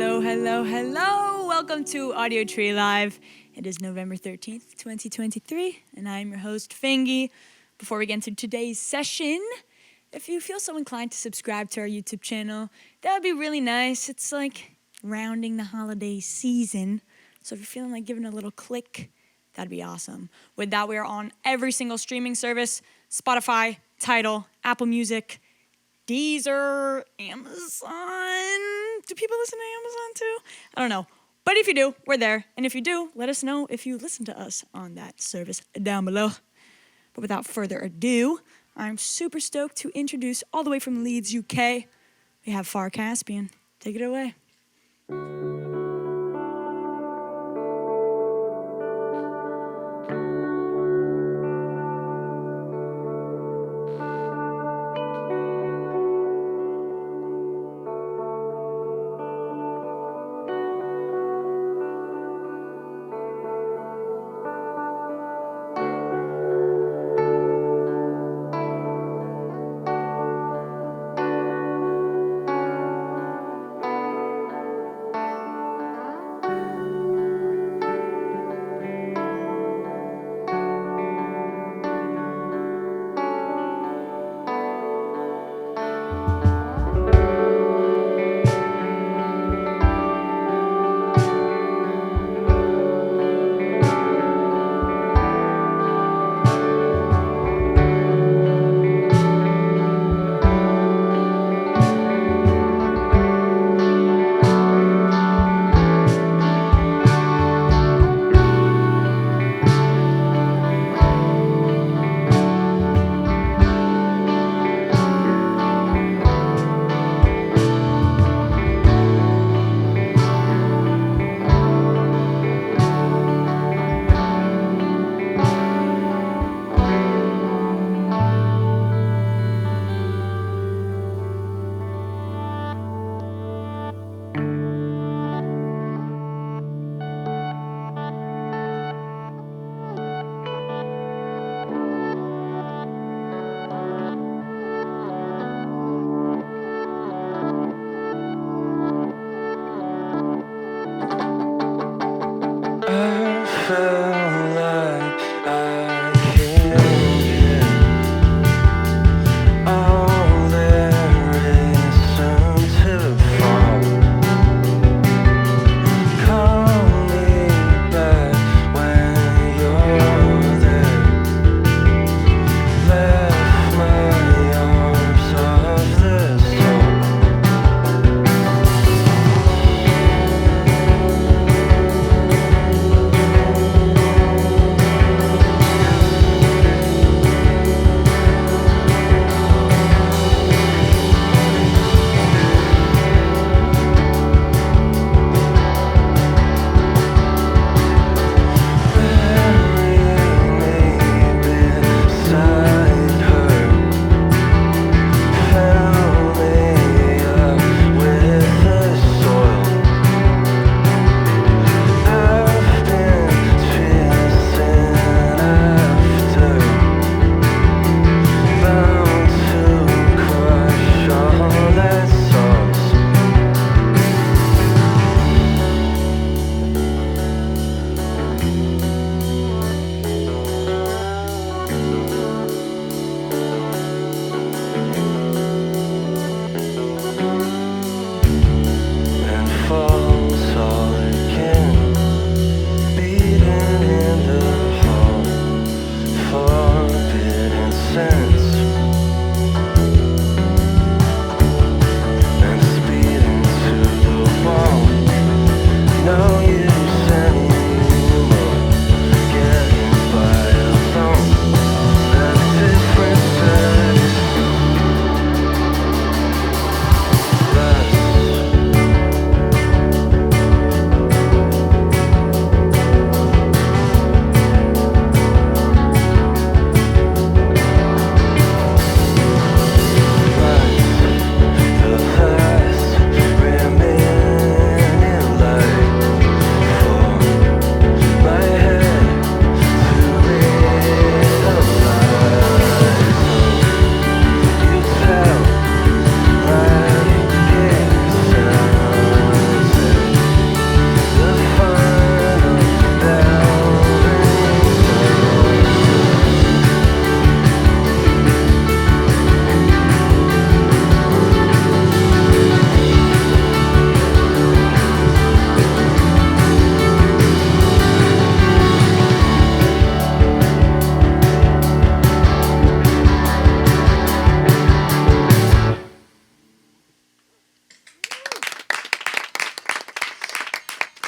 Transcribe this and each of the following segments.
Hello. Welcome to Audiotree Live. It is November 13th, 2023, and I'm your host, Fingy. Before we get into today's session, if you feel so inclined to subscribe to our YouTube channel, that would be really nice. It's like rounding the holiday season, so if you're feeling like giving a little click, that'd be awesome. With that, we are on every single streaming service: Spotify, Tidal, Apple Music, Deezer, Amazon. Do people listen to Amazon too? I don't know. But if you do, we're there. And if you do, let us know if you listen to us on that service down below. But without further ado, I'm super stoked to introduce, all the way from Leeds, UK, we have Far Caspian. Take it away.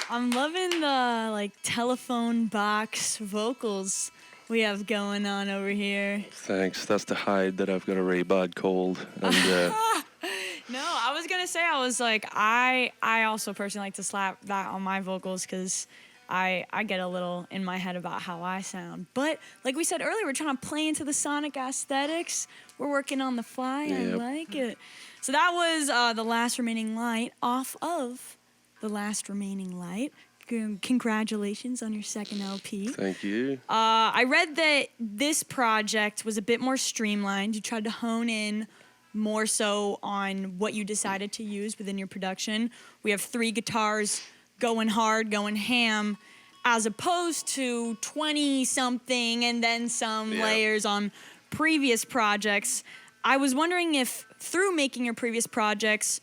I'm loving the like telephone box vocals we have going on over here. Thanks. That's to hide that I've got a really bad cold. And No, I was gonna say I was like I also personally like to slap that on my vocals because I get a little in my head about how I sound. But like we said earlier, we're trying to play into the sonic aesthetics. We're working on the fly. Yep. I like it. So that was The Last Remaining Light off of The Last Remaining Light. Congratulations on your second LP. thank you. I read that this project was a bit more streamlined. You tried to hone in more so on what you decided to use within your production. We have 3 guitars going hard, going ham, as opposed to 20-something and then some layers on previous projects. I was wondering if through making your previous projects,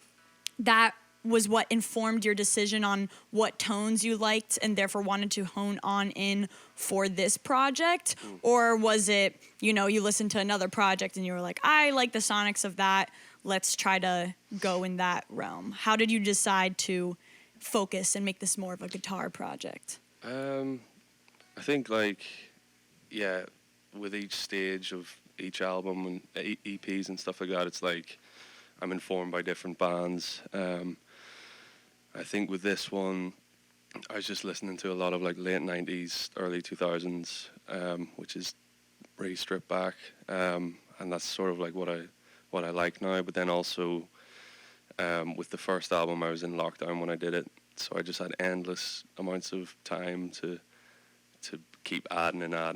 that was what informed your decision on what tones you liked and therefore wanted to hone on in for this project? Or was it, you listened to another project and you were like, I like the sonics of that, let's try to go in that realm? How did you decide to focus and make this more of a guitar project? I think with each stage of each album and EPs and stuff like that, it's like I'm informed by different bands. I think with this one, I was just listening to a lot of like late 90s, early 2000s, which is really stripped back, and that's sort of like what I like now. But then also with the first album, I was in lockdown when I did it, so I just had endless amounts of time to keep adding and I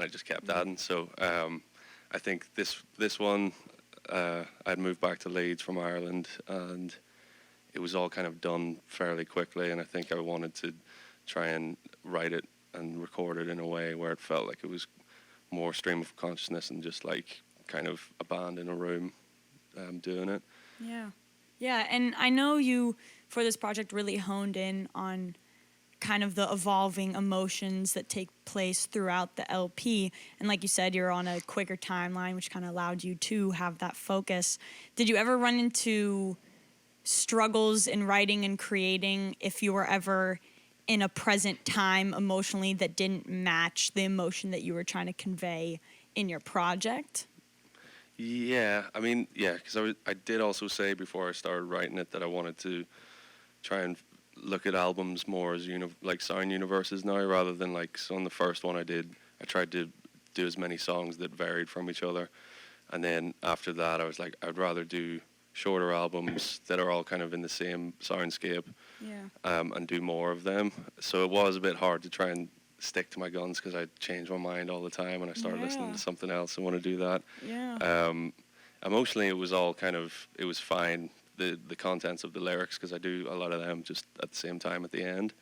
just kept adding. So I think this one, I'd moved back to Leeds from Ireland, and it was all kind of done fairly quickly, and I think I wanted to try and write it and record it in a way where it felt like it was more stream of consciousness and just like kind of a band in a room doing it. Yeah, and I know you, for this project, really honed in on kind of the evolving emotions that take place throughout the LP. And like you said, you're on a quicker timeline, which kind of allowed you to have that focus. Did you ever run into struggles in writing and creating if you were ever in a present time emotionally that didn't match the emotion that you were trying to convey in your project? Yeah, I mean, yeah, because I did also say before I started writing it that I wanted to try and look at albums more as like sound universes now, rather than like, so on the first one I tried to do as many songs that varied from each other, and then after that I was like, I'd rather do shorter albums that are all kind of in the same soundscape, and do more of them. So it was a bit hard to try and stick to my guns because I change my mind all the time and I start listening to something else and want to do that. Emotionally, it was all kind of, it was fine, the contents of the lyrics, because I do a lot of them just at the same time at the end.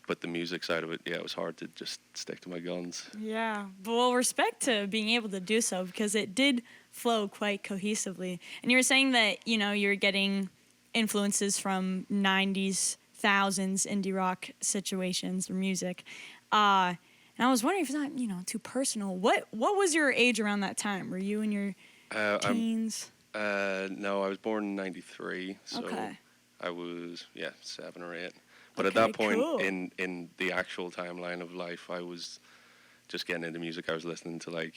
But the music side of it, it was hard to just stick to my guns. Yeah, but well, respect to being able to do so, because it did flow quite cohesively. And you were saying that, you're getting influences from 90s, thousands indie rock situations or music. And I was wondering if it's not, too personal. What was your age around that time? Were you in your teens? No, I was born in 93, so I was, 7 or 8. But at that point, cool. in the actual timeline of life, I was just getting into music. I was listening to like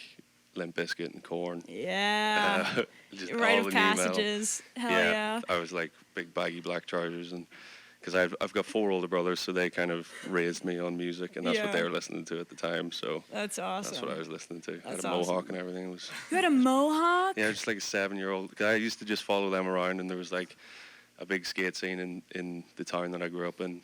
Limp Bizkit and Korn. Yeah. Just Rite all of the Passages. Hell yeah. I was like big baggy black trousers, and because I've got 4 older brothers, so they kind of raised me on music, and that's what they were listening to at the time. So that's awesome. That's what I was listening to. I had a awesome. Mohawk and everything. You had a Mohawk? Yeah, just like a 7-year-old. I used to just follow them around, and there was like a big skate scene in the town that I grew up in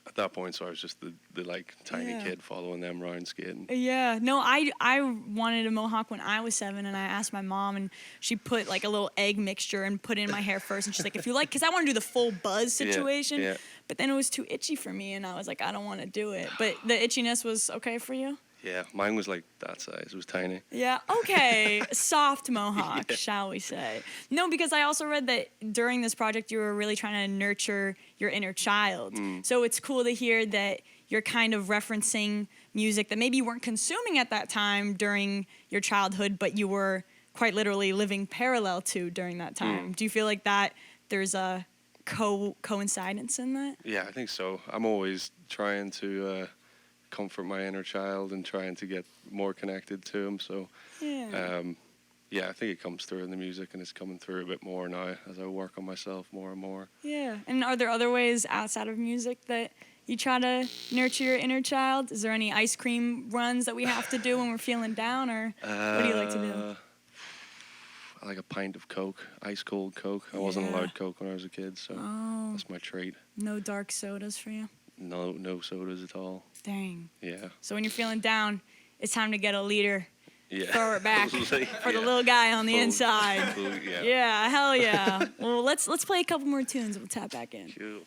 at that point, so I was just the like tiny kid following them around skating. Yeah, no, I wanted a Mohawk when I was 7, and I asked my mom, and she put like a little egg mixture and put it in my hair first, and she's like, if you like, because I want to do the full buzz situation, but then it was too itchy for me, and I was like, I don't want to do it. But the itchiness was okay for you? Yeah, mine was like that size. It was tiny. Yeah, okay. Soft Mohawk, shall we say. No, because I also read that during this project, you were really trying to nurture your inner child. So it's cool to hear that you're kind of referencing music that maybe you weren't consuming at that time during your childhood, but you were quite literally living parallel to during that time. Do you feel like that there's a coincidence in that? Yeah, I think so. I'm always trying to comfort my inner child and trying to get more connected to him. So, Yeah. yeah, I think it comes through in the music, and it's coming through a bit more now as I work on myself more and more. Yeah. And are there other ways outside of music that you try to nurture your inner child? Is there any ice cream runs that we have to do when we're feeling down, or what do you like to do? I like a pint of Coke, ice cold Coke. I wasn't allowed Coke when I was a kid, so that's my treat. No dark sodas for you? No sodas at all. Dang. Yeah. So when you're feeling down, it's time to get a liter. Yeah. Throw it back for the little guy on the inside. Yeah. Yeah, hell yeah. Well, let's play a couple more tunes. We'll tap back in. Cool.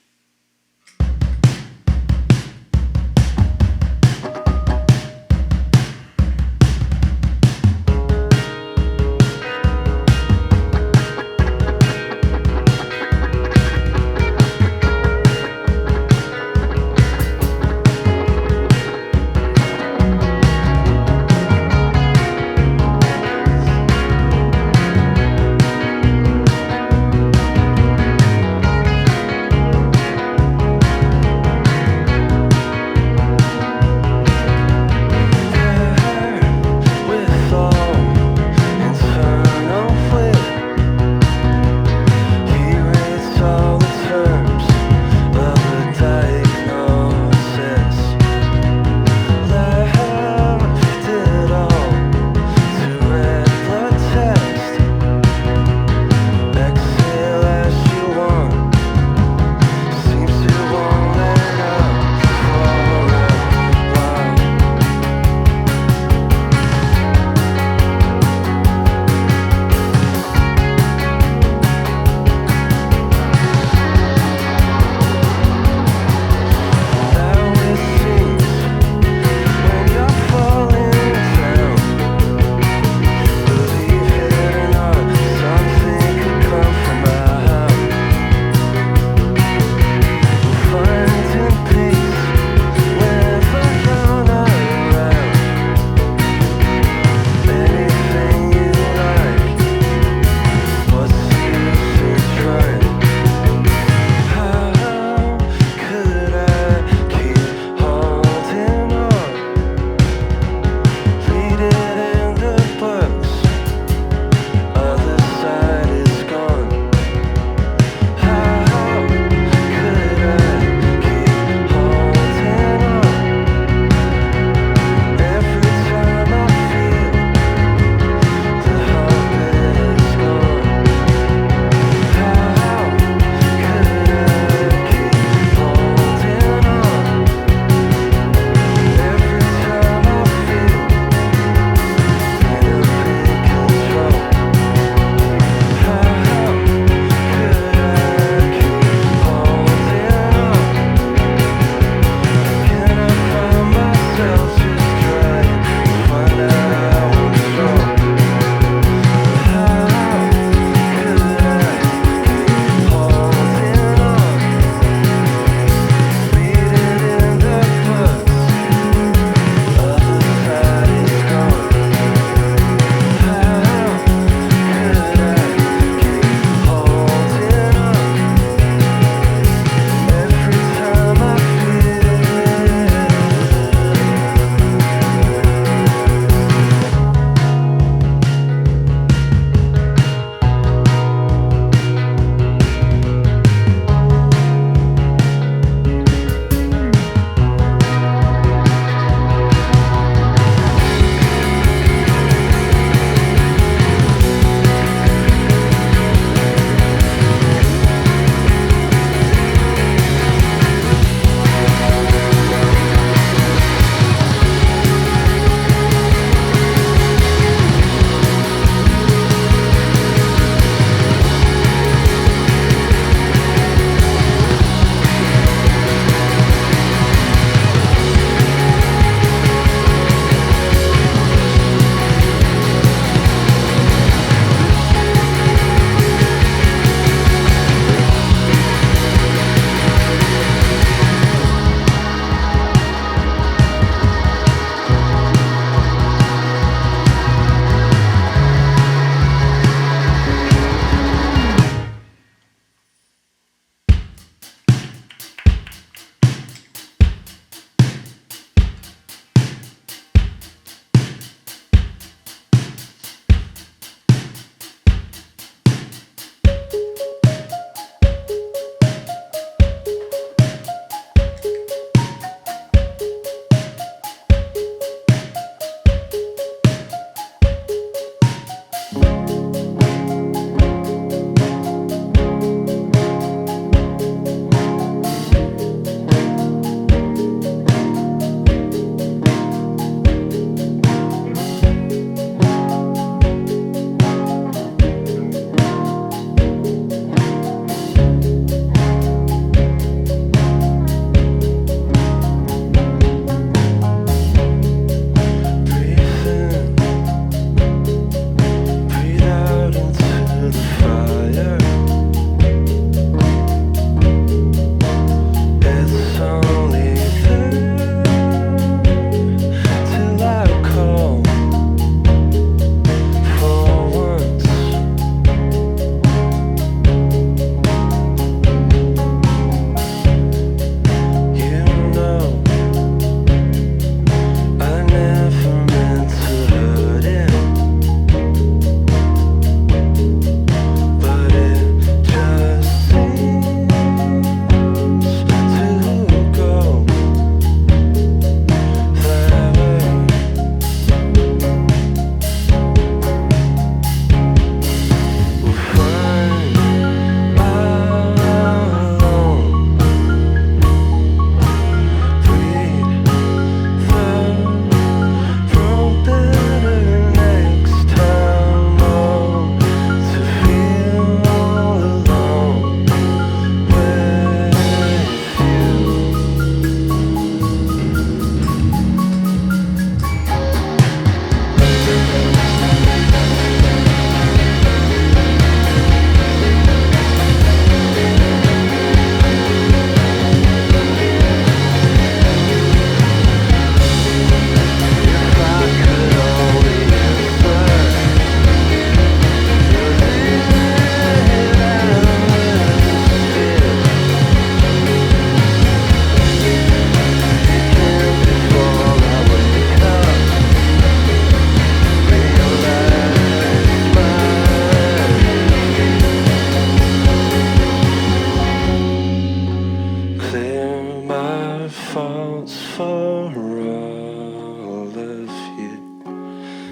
false for all of you.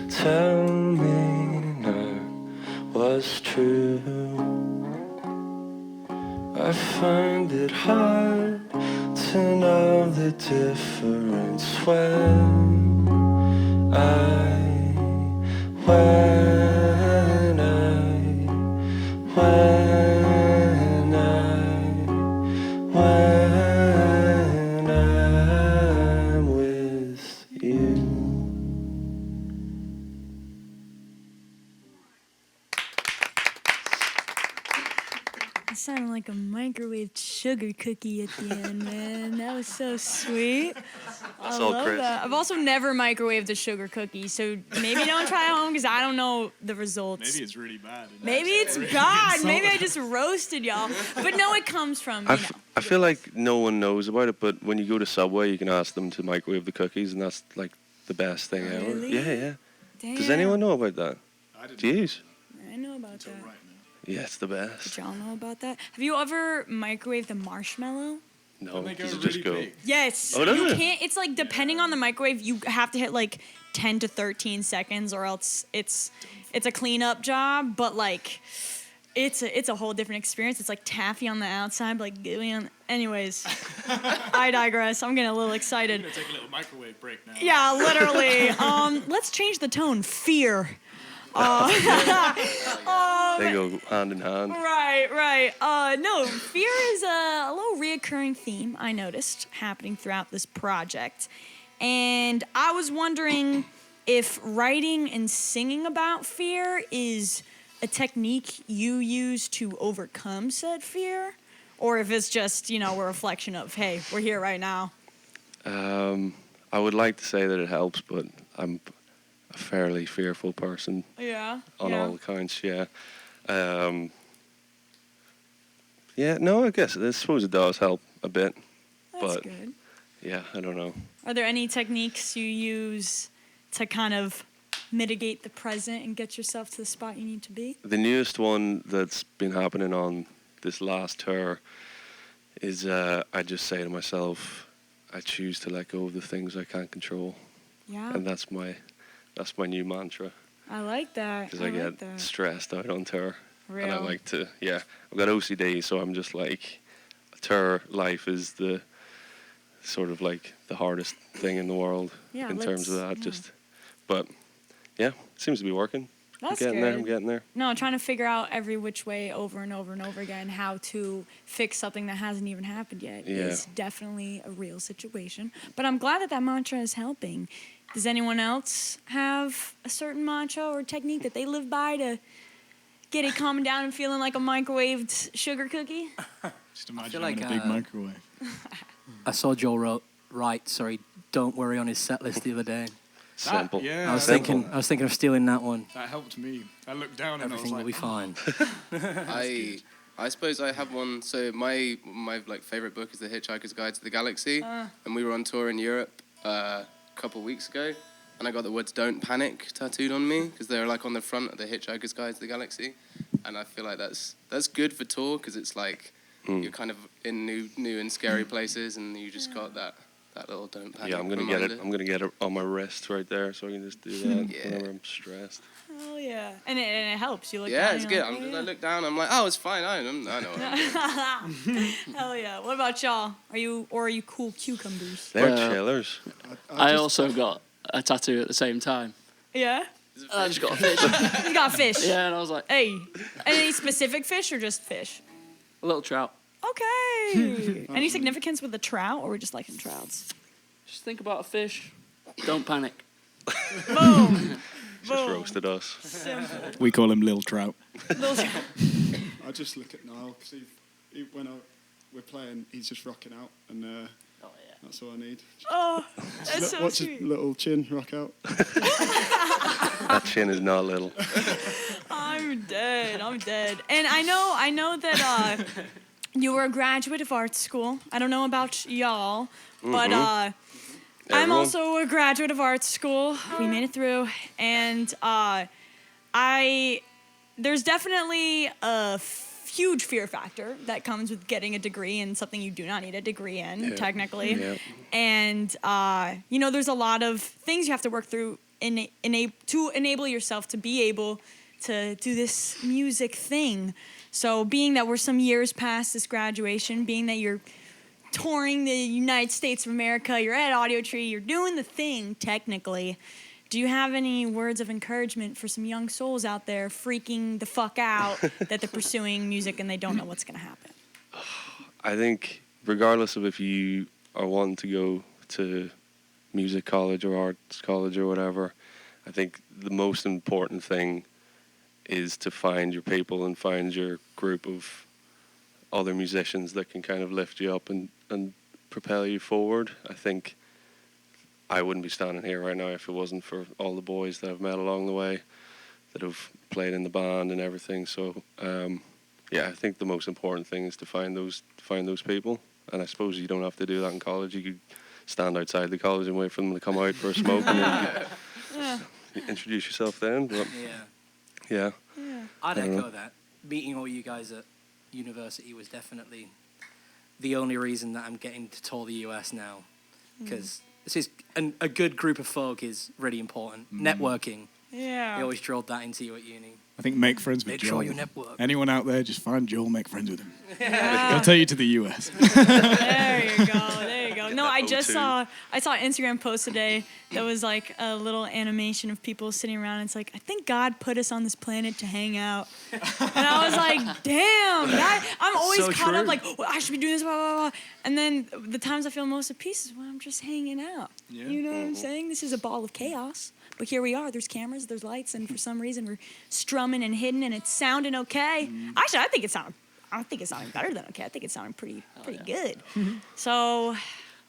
Tell me now what's true. I find it hard to know the difference when I when I'm with you. It sounded like a microwaved sugar cookie at the end, man. That was so sweet. I all love Chris. that. I've also never microwaved a sugar cookie, so maybe don't try it at home because I don't know the results. Maybe it's really bad. Maybe it's bad. Maybe I just roasted y'all. But no, it comes from, you know. I feel like no one knows about it, but when you go to Subway, you can ask them to microwave the cookies, and that's like the best thing ever. Really? Yeah. Damn. Does anyone know about that? I didn't Jeez. I know about that. right now. Yeah, it's the best. Did y'all know about that? Have you ever microwaved a marshmallow? No, Don't they go does it really just go? big? Yes. Oh, does you it? can't. It's like depending on the microwave, you have to hit like 10 to 13 seconds, or else it's a cleanup job. But like, it's a whole different experience. It's like taffy on the outside, but like gooey on. Anyways, I digress. I'm getting a little excited. We're gonna take a little microwave break now. Yeah, literally. Let's change the tone. Fear. They go hand in hand. Right. No, fear is a little reoccurring theme I noticed happening throughout this project. And I was wondering if writing and singing about fear is a technique you use to overcome said fear, or if it's just, a reflection of, hey, we're here right now. I would like to say that it helps, but I'm a fairly fearful person Yeah. on all accounts, yeah. I suppose it does help a bit, That's but good. yeah, I don't know. Are there any techniques you use to kind of mitigate the present and get yourself to the spot you need to be? The newest one that's been happening on this last tour is I just say to myself, I choose to let go of the things I can't control. Yeah. And that's my new mantra, I like that. because I get stressed out on tour. Real. And I like to, I've got OCD, so I'm just like, tour life is the sort of like the hardest thing in the world in terms of that. But yeah, seems to be working. That's I'm getting there. No, trying to figure out every which way over and over and over again how to fix something that hasn't even happened yet is definitely a real situation. But I'm glad that mantra is helping. Does anyone else have a certain mantra or technique that they live by to get it calming down and feeling like a microwaved sugar cookie? Just imagine feel like, having a big microwave. I saw Joel write, Don't Worry on his set list the other day. Simple. Yeah, I was thinking of stealing that one. that helped me. I looked down and Everything I will was be like, fine. I suppose I have one. So my like favorite book is The Hitchhiker's Guide to the Galaxy, and we were on tour in Europe a couple of weeks ago, and I got the words "Don't Panic" tattooed on me because they're like on the front of The Hitchhiker's Guide to the Galaxy, and I feel like that's good for tour because it's like you're kind of in new and scary places, and you just got that little "Don't Panic." Yeah, I'm gonna reminder. get it. I'm gonna get it on my wrist right there, so I can just do that whenever I'm stressed. Oh, yeah. And it helps. You look Yeah, down, it's you're good. like, I look down. I'm like, oh, it's fine. I know. What I'm doing. Hell yeah. What about y'all? Are you cool cucumbers? They're Well, chillers. I also got a tattoo at the same time. Yeah? I just got a fish. You got fish. Yeah, and I was like, Hey, any specific fish or just fish? a little trout. Okay. Any significance with the trout, or we're just liking trouts? Just think about a fish. Don't panic. Boom. Just roasted us. Simple. we call him Lil Trout. Little trout. I just look at Niall because when we're playing, he's just rocking out, and Oh, yeah. that's all I need. Oh, that's so Watch sweet. his little chin rock out. That chin is not little. I'm dead. And I know that you were a graduate of art school. I don't know about y'all, but I'm Everyone. also a graduate of art school. We made it through, and there's definitely a huge fear factor that comes with getting a degree in something you do not need a degree in, technically. Yeah. And, there's a lot of things you have to work through to enable yourself to be able to do this music thing. So being that we're some years past this graduation, being that you're touring the United States of America, you're at Audiotree, you're doing the thing technically, do you have any words of encouragement for some young souls out there freaking the fuck out that they're pursuing music and they don't know what's going to happen? I think regardless of if you are wanting to go to music college or arts college or whatever, I think the most important thing is to find your people and find your group of other musicians that can kind of lift you up and propel you forward. I think I wouldn't be standing here right now if it wasn't for all the boys that I've met along the way that have played in the band and everything. So I think the most important thing is to find those people. And I suppose you don't have to do that in college. You could stand outside the college and wait for them to come out for a smoke and then you introduce yourself then. But yeah. I'd echo that. Meeting all you guys at university was definitely the only reason that I'm getting to tour the US now, because this is a good group of folk is really important. Networking. Yeah. They always drilled that into you at uni. I think make friends with Make Joel. sure you network. Anyone out there, just find Joel, make friends with him. He'll take you to the US. There you go. No, I saw an Instagram post today that was like a little animation of people sitting around. And it's like, I think God put us on this planet to hang out. And I was like, damn, I'm always So caught up true. like, well, I should be doing this, blah, blah, blah. And then the times I feel most at peace is when I'm just hanging out. Yeah. You know what I'm saying? This is a ball of chaos. But here we are. There's cameras, there's lights, and for some reason we're strumming and hidden, and it's sounding okay. Actually, I don't think it's sounding better than okay. I think it's sounding pretty good. So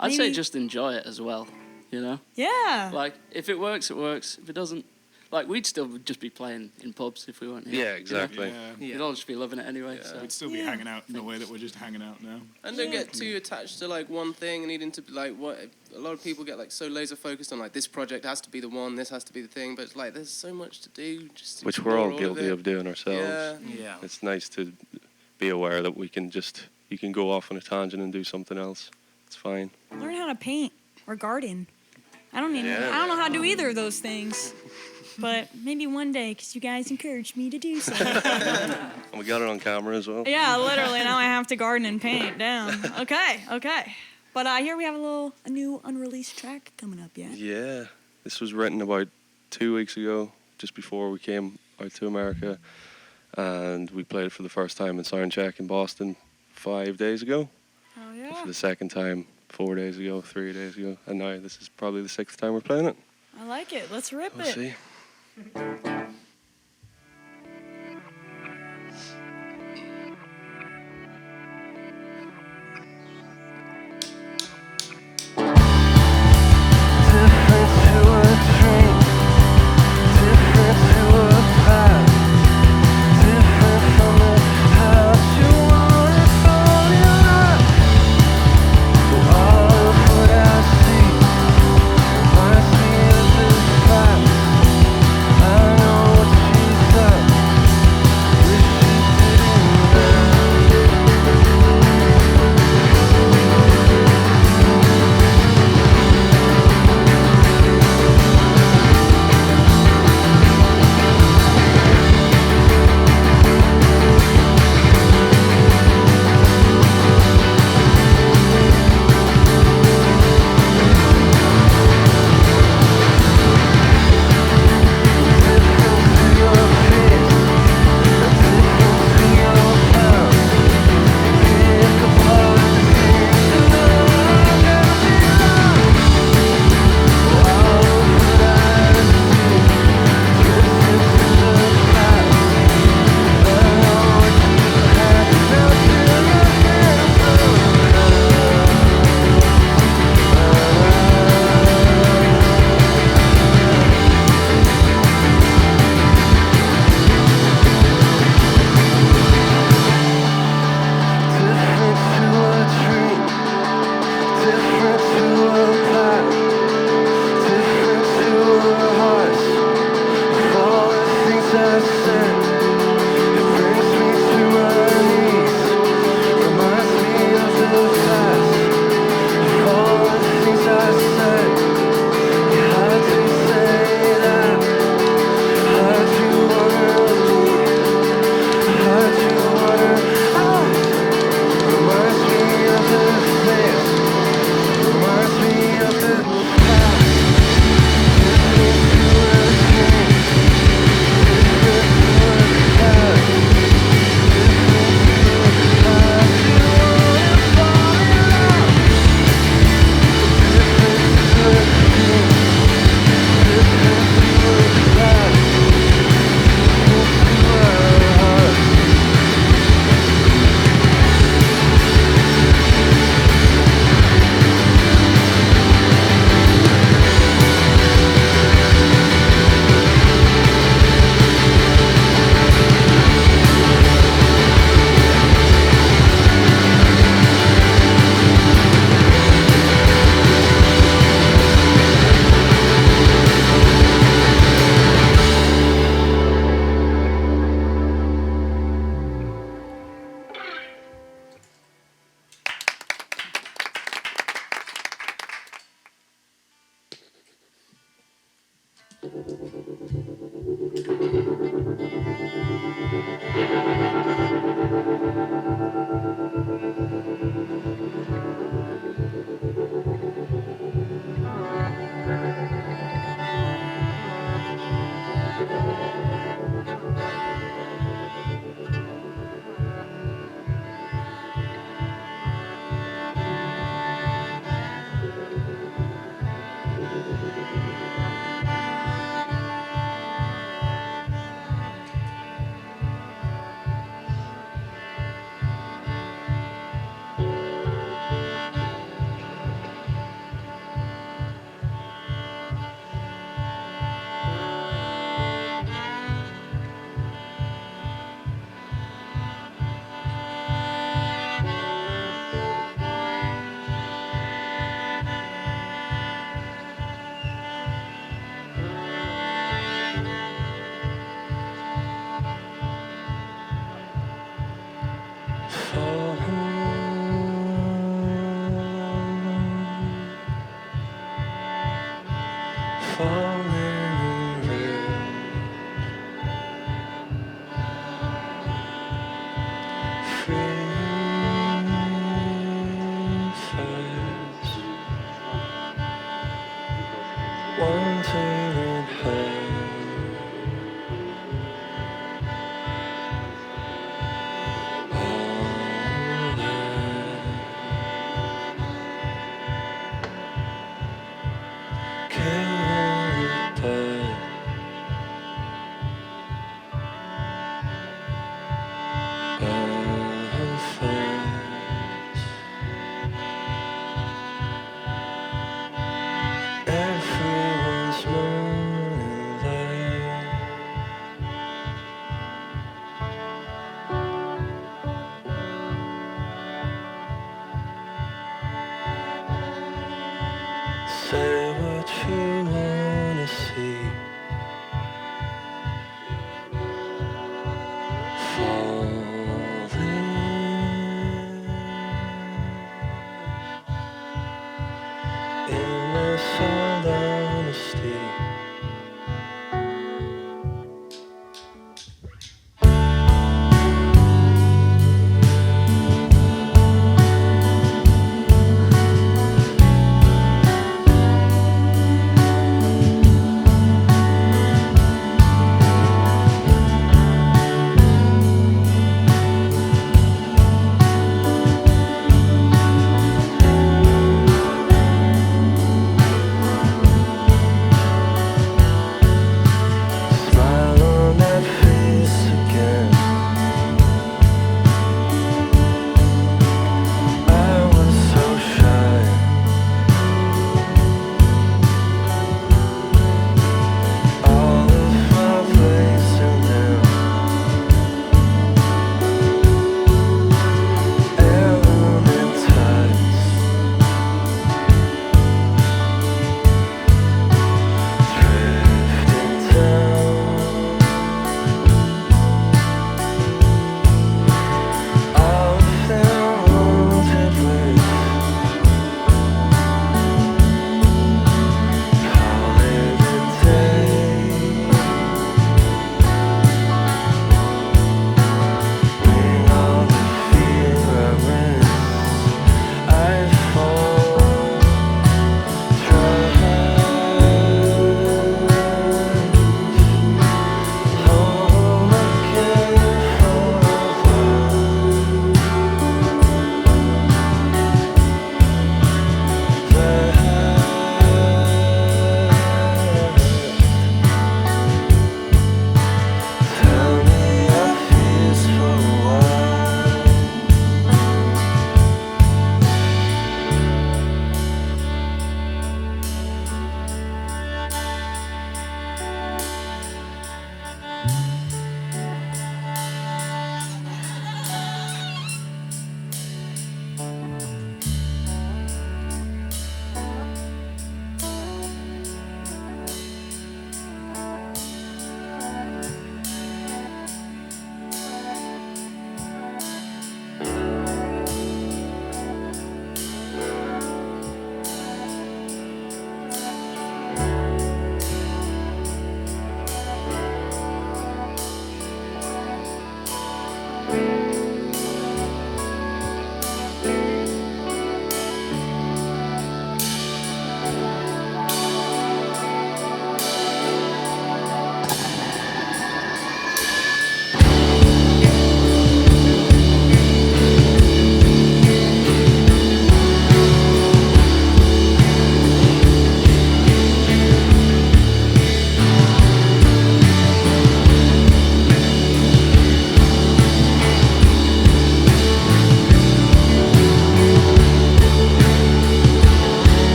I'd say maybe- just enjoy it as well, you know? yeah. Like, if it works, it works. If it doesn't, like, we'd still just be playing in pubs if we weren't here. Yeah, exactly. Yeah. We'd all just be loving it anyway. So. We'd still be hanging out in the way that we're just hanging out now. And don't get too attached to like one thing and needing to like what a lot of people get like so laser focused on like this project has to be the one, this has to be the thing, but it's like there's so much to do. Just Which we're all explore guilty it. of doing ourselves. Yeah. Yeah. It's nice to be aware that you can go off on a tangent and do something else. It's fine. Learn how to paint or garden. I don't know how to do either of those things. But maybe one day, because you guys encouraged me to do so. And we got it on camera as well. Yeah, literally. Now I have to garden and paint. Damn. Okay. But here we have a new unreleased track coming up, yeah? Yeah. This was written about 2 weeks ago, just before we came out to America. And we played it for the first time in Soundcheck in Boston 5 days ago. Oh, For yeah. the second time 4 days ago, 3 days ago. And now this is probably the 6th time we're playing it. I like it. Let's rip We'll it. see. I know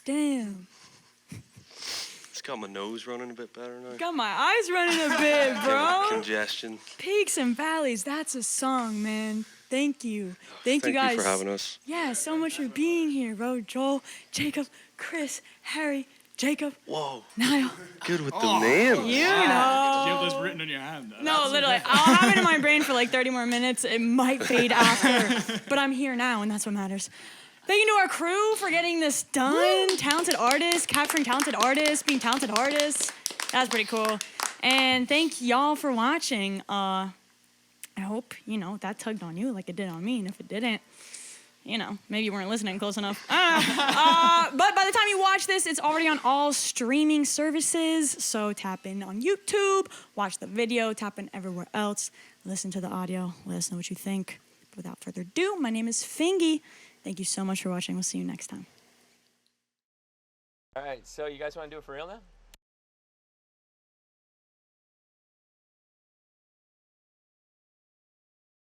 Damn. It's got my nose running a bit better now. Got my eyes running a bit, bro. Congestion. Peaks and Valleys, that's a song, man. Thank you. Thank you guys. Thank you for having us. Yeah, so much for being here, bro. Joel, Jacob, Chris, Harry, Jacob, Whoa. Niall. Good with the names. You Did you know. have those written on your hand? No, literally. I'll have it in my brain for like 30 more minutes. It might fade after, but I'm here now, and that's what matters. Thank you to our crew for getting this done. Talented artists, capturing talented artists, being talented artists. That's pretty cool. And thank y'all for watching. I hope, that tugged on you like it did on me. And if it didn't, maybe you weren't listening close enough. But by the time you watch this, it's already on all streaming services. So tap in on YouTube, watch the video, tap in everywhere else, listen to the audio, let us know what you think. But without further ado, my name is Fingy. Thank you so much for watching. We'll see you next time. All right, so you guys want to do it for real now?